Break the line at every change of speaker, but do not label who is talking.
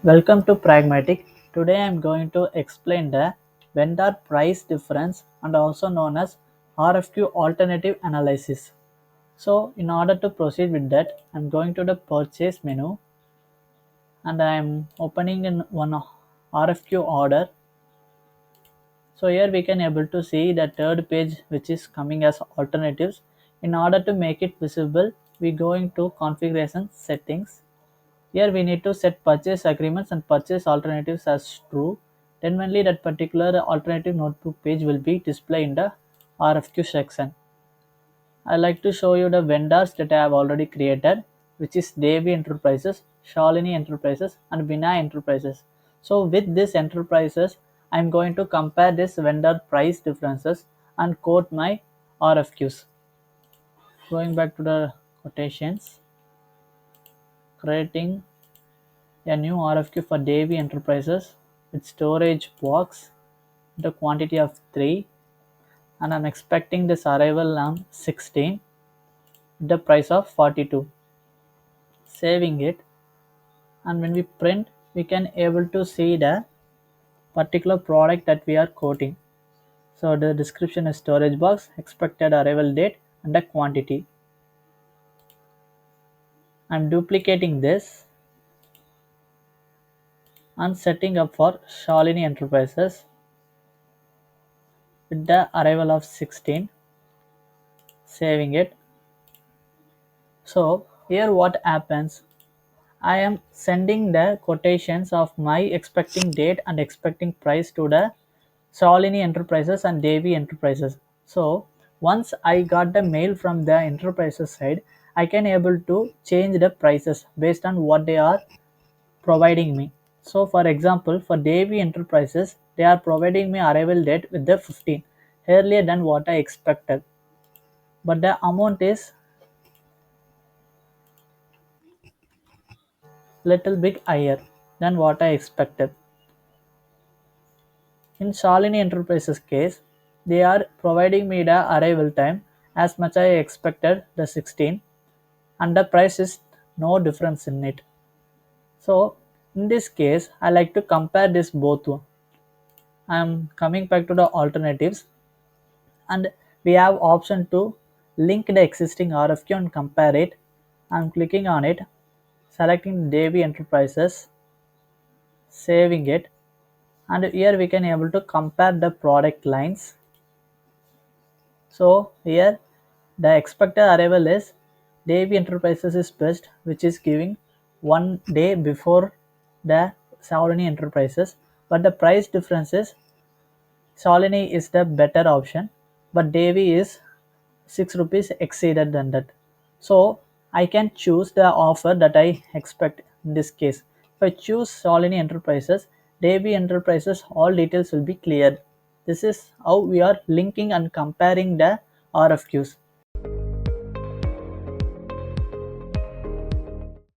Welcome to Pragmatic. Today I am going to explain the vendor price difference and also known as RFQ alternative analysis. So in order to proceed with that, I am going to the purchase menu and I am opening in one RFQ order. So here we can able to see the third page which is coming as alternatives. In order to make it visible, we go into configuration settings. Here we need to set purchase agreements and purchase alternatives as true. Then only that particular alternative notebook page will be displayed in the RFQ section. I like to show you the vendors that I have already created, which is Devi Enterprises, Shalini Enterprises, and Vinay Enterprises. So with these enterprises, I am going to compare this vendor price differences and quote my RFQs. Going back to the quotations, creating a new RFQ for Devi Enterprises with storage box, the quantity of 3, and I'm expecting this arrival on 16, the price of 42. Saving it, and when we print, we can able to see the particular product that we are quoting. So the description is storage box, expected arrival date, and the quantity. I'm duplicating this and setting up for Shalini Enterprises with the arrival of 16, saving it. So here what happens, I am sending the quotations of my expecting date and expecting price to the Shalini Enterprises and Devi Enterprises. So once I got the mail from the enterprises side, I can able to change the prices based on what they are providing me. So for example, for Devi Enterprises, they are providing me arrival date with the 15, earlier than what I expected. But the amount is little bit higher than what I expected. In Shalini Enterprises case, they are providing me the arrival time as much I expected, the 16, and the price is no difference in it. So in this case, I like to compare this both one. I am coming back to the alternatives, and we have option to link the existing RFQ and compare it. I am clicking on it, selecting Devi Enterprises, saving it, and here we can able to compare the product lines. So here the expected arrival is Devi Enterprises is best, which is giving 1 day before the Shalini Enterprises, but the price difference is Shalini is the better option, but Devi is 6 rupees exceeded than that. So I can choose the offer that I expect in this case. If I choose Shalini Enterprises, Devi Enterprises, all details will be cleared. This is how we are linking and comparing the RFQs.